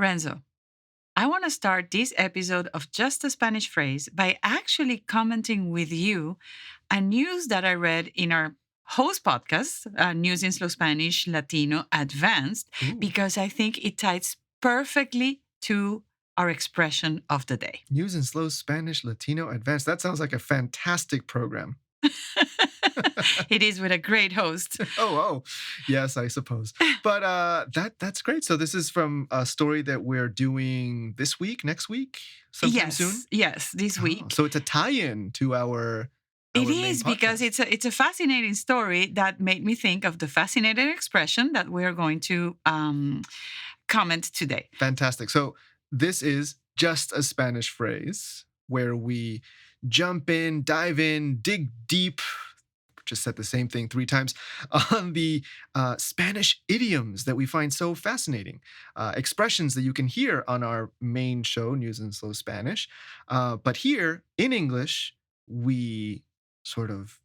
Renzo, I want to start this episode of Just a Spanish Phrase by actually commenting with you a news that I read in our host podcast, News in Slow Spanish Latino Advanced, Ooh. because I think it ties perfectly to our expression of the day. News in Slow Spanish Latino Advanced. That sounds like a fantastic program. It is with a great host. Oh, yes, I suppose. But that's great. So this is from a story that we're doing this week, next week, sometime soon. Yes, this week. So it's a tie-in to our It main is because podcast. it's a fascinating story that made me think of the fascinating expression that we're going to comment today. Fantastic. So this is just a Spanish phrase where we jump in, dive in, dig deep. Just said the same thing 3 times on the Spanish idioms that we find so fascinating. Expressions that you can hear on our main show, News in Slow Spanish. But here in English, we sort of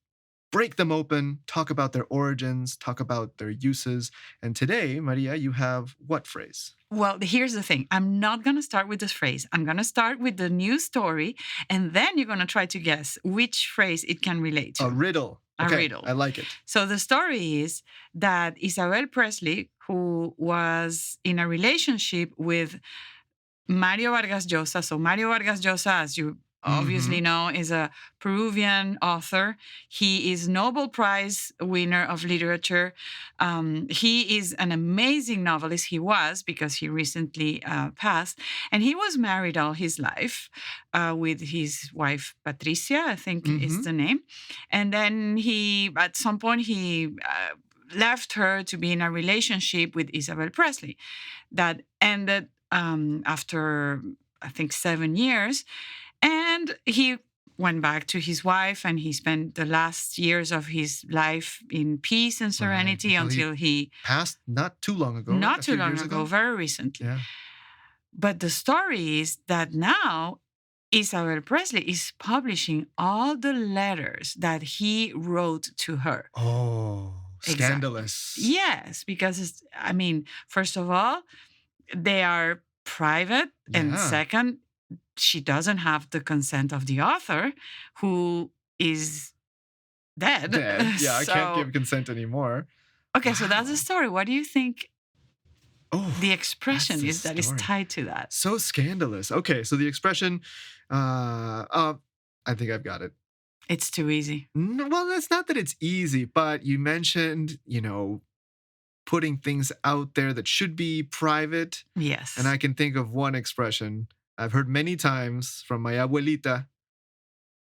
break them open, talk about their origins, talk about their uses. And today, Maria, you have what phrase? Well, here's the thing. I'm not going to start with this phrase. I'm going to start with the news story, and then you're going to try to guess which phrase it can relate to. A riddle. A riddle. I like it. So the story is that Isabel Presley, who was in a relationship with Mario Vargas Llosa. So Mario Vargas Llosa, as you obviously know, is a Peruvian author. He is Nobel Prize winner of literature. He is an amazing novelist. He was, because he recently passed. And he was married all his life with his wife, Patricia, I think is the name. And then at some point, he left her to be in a relationship with Isabel Presley that ended after, I think, 7 years. And he went back to his wife, and he spent the last years of his life in peace and serenity until he passed not too long ago. Not too long ago, very recently. Yeah. But the story is that now Isabel Presley is publishing all the letters that he wrote to her. Oh, scandalous. Exactly. Yes, because first of all, they are private, and second, she doesn't have the consent of the author, who is dead. Yeah, I can't give consent anymore. Okay, so that's the story. What do you think the expression is tied to that? So scandalous. Okay, so the expression, I think I've got it. It's too easy. No, well, it's not that it's easy, but you mentioned, putting things out there that should be private. Yes. And I can think of one expression I've heard many times from my abuelita.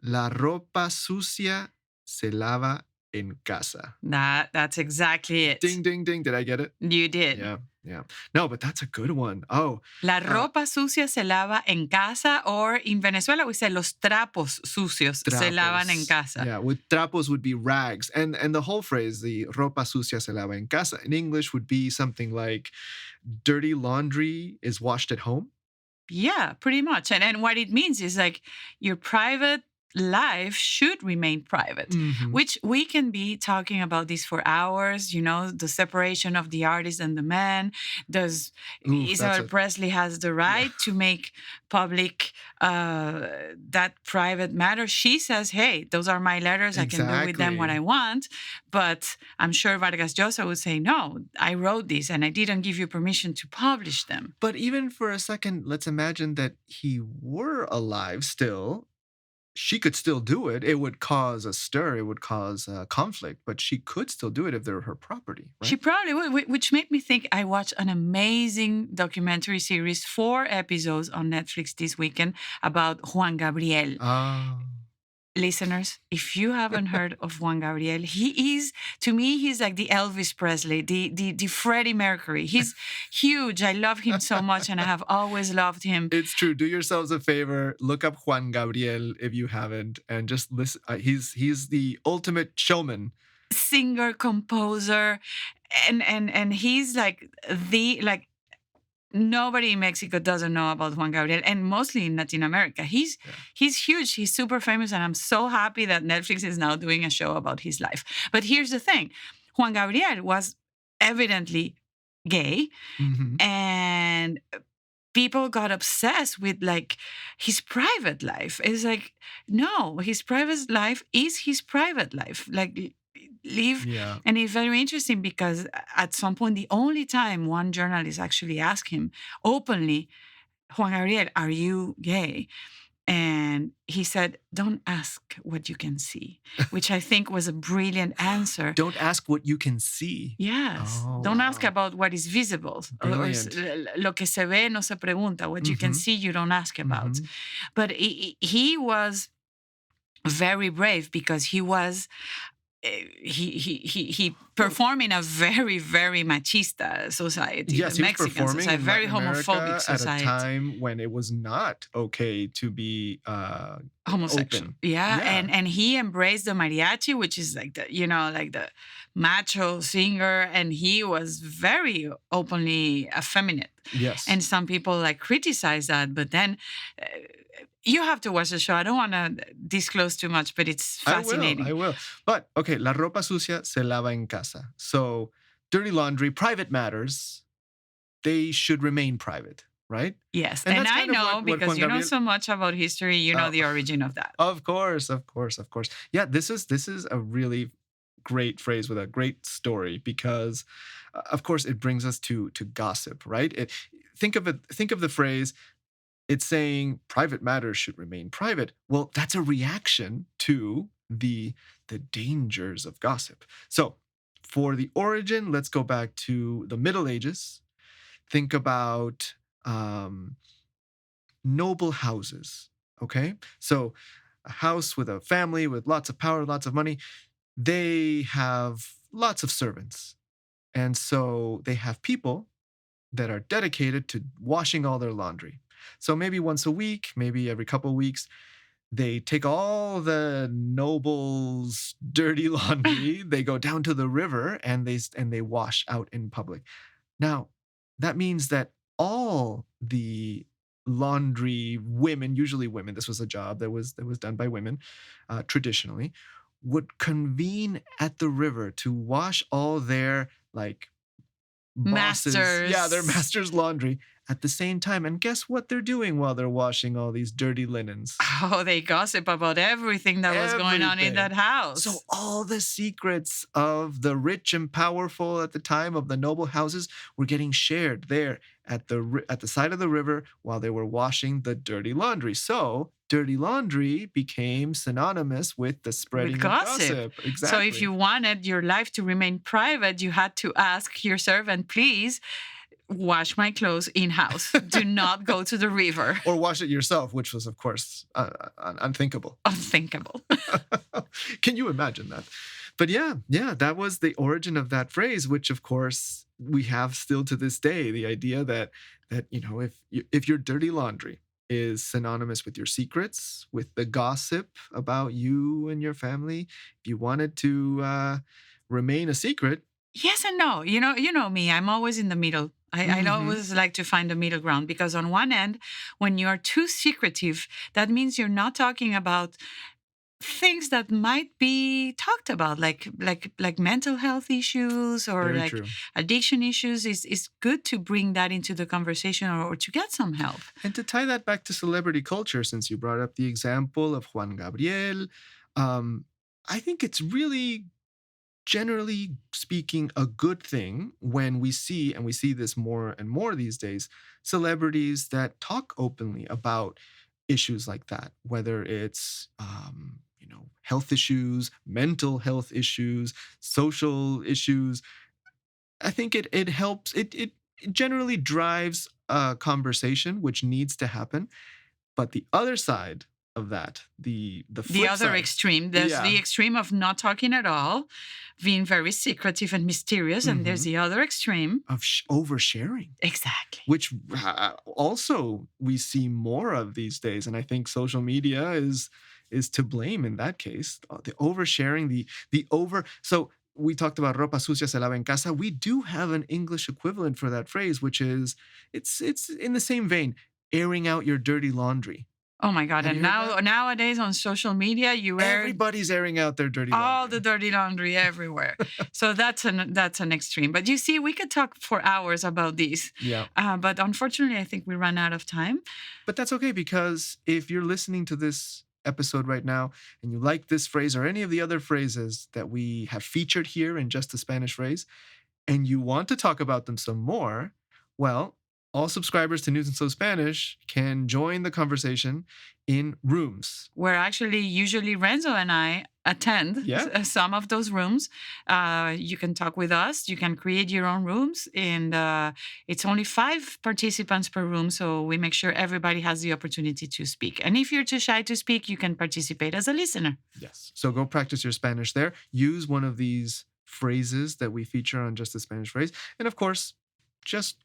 La ropa sucia se lava en casa. That's exactly it. Ding, ding, ding. Did I get it? You did. Yeah. No, but that's a good one. Oh. La ropa sucia se lava en casa, or in Venezuela we say los trapos sucios se lavan en casa. Yeah, with trapos would be rags. And the whole phrase, the ropa sucia se lava en casa, in English would be something like dirty laundry is washed at home. Yeah, pretty much. And what it means is like your private life should remain private, which we can be talking about this for hours, the separation of the artist and the man. Isabel Presley has the right to make public that private matter? She says, hey, those are my letters. Exactly. I can do with them what I want. But I'm sure Vargas Llosa would say, no, I wrote this and I didn't give you permission to publish them. But even for a second, let's imagine that he were alive still. She could still do it. It would cause a stir. It would cause conflict, but she could still do it if they're her property, right? She probably would, which made me think I watched an amazing documentary series, 4 episodes on Netflix this weekend about Juan Gabriel. Listeners, if you haven't heard of Juan Gabriel, to me, he's like the Elvis Presley, the Freddie Mercury. He's huge. I love him so much, and I have always loved him. It's true. Do yourselves a favor. Look up Juan Gabriel if you haven't, and just listen. He's the ultimate showman. Singer, composer, and he's nobody in Mexico doesn't know about Juan Gabriel, and mostly in Latin America. He's huge. He's super famous, and I'm so happy that Netflix is now doing a show about his life. But here's the thing. Juan Gabriel was evidently gay, and people got obsessed with like his private life. It's like, no, his private life is his private life. Like, live. Yeah. And it's very interesting because at some point, the only time one journalist actually asked him openly, Juan Gabriel, are you gay? And he said, don't ask what you can see, which I think was a brilliant answer. Don't ask what you can see. Yes. Oh, Don't ask wow. about what is visible. Brilliant. Lo que se ve no se pregunta. What you can Mhm. see, you don't ask about. Mhm. But he was very brave because he was he performed in a very, very machista society, Yes, the he was Mexican performing society, in very Latin homophobic America society. at a time when it was not okay to be Homosexual. open. Yeah. Yeah. And he embraced the mariachi, which is like the, like the macho singer, and he was very openly effeminate. Yes. And some people like criticize that, but then you have to watch the show. I don't want to disclose too much, but it's fascinating. I will. But okay, la ropa sucia se lava en casa. So dirty laundry, private matters, they should remain private, right? Yes. And And that's I kind of know what because Juan you know Gabriel- so much about history, you know Oh. the origin of that. Of course. Yeah, this is a really great phrase with a great story because, of course, it brings us to gossip, right? Think of the phrase. It's saying private matters should remain private. Well, that's a reaction to the dangers of gossip. So, for the origin, let's go back to the Middle Ages. Think about noble houses. Okay, so a house with a family with lots of power, lots of money. They have lots of servants, and so they have people that are dedicated to washing all their laundry. So maybe once a week, maybe every couple of weeks, they take all the nobles' dirty laundry, they go down to the river and they wash out in public. Now, that means that all the laundry women, usually women, this was a job that was done by women traditionally, would convene at the river to wash all their like bosses, Masters. yeah, their master's laundry at the same time. And guess what they're doing while they're washing all these dirty linens? Oh, they gossip about everything that was going on in Everything. that house. So all the secrets of the rich and powerful at the time of the noble houses were getting shared there at the side of the river while they were washing the dirty laundry. So dirty laundry became synonymous with the spreading with of gossip. Exactly. So if you wanted your life to remain private, you had to ask your servant, please wash my clothes in-house. Do not go to the river. Or wash it yourself, which was, of course, unthinkable. Unthinkable. Can you imagine that? But yeah, that was the origin of that phrase, which, of course, we have still to this day. The idea that if your dirty laundry is synonymous with your secrets, with the gossip about you and your family, if you wanted to remain a secret. Yes and no. You know me. I'm always in the middle. I always like to find the middle ground because on one end, when you are too secretive, that means you're not talking about things that might be talked about, like mental health issues or Very like true. addiction issues. It's good to bring that into the conversation or to get some help. And to tie that back to celebrity culture, since you brought up the example of Juan Gabriel, I think it's really, generally speaking, a good thing when we see, and we see this more and more these days, celebrities that talk openly about issues like that, whether it's health issues, mental health issues, social issues. I think it helps. It generally drives a conversation, which needs to happen. But the other side of that, the flip other side, extreme, there's Yeah. the extreme of not talking at all, being very secretive and mysterious, and there's the other extreme of oversharing, exactly, which also we see more of these days. And I think social media is to blame in that case. The oversharing, the over. So we talked about ropa sucia se lava en casa. We do have an English equivalent for that phrase, which is it's in the same vein, airing out your dirty laundry. Oh my God. Have And you heard now that? nowadays on social media, you air Everybody's airing out their dirty all the laundry. dirty laundry everywhere. So that's an extreme. But you see, we could talk for hours about these. Yeah. But unfortunately, I think we run out of time. But that's okay, because if you're listening to this episode right now and you like this phrase or any of the other phrases that we have featured here in Just a Spanish Phrase, and you want to talk about them some more, well, all subscribers to News and So Spanish can join the conversation in rooms. Where actually, usually Renzo and I attend Yeah. some of those rooms. You can talk with us. You can create your own rooms. And it's only 5 participants per room. So we make sure everybody has the opportunity to speak. And if you're too shy to speak, you can participate as a listener. Yes. So go practice your Spanish there. Use one of these phrases that we feature on Just a Spanish Phrase. And of course, just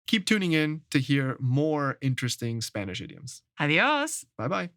keep tuning in to hear more interesting Spanish idioms. Adios. Bye bye.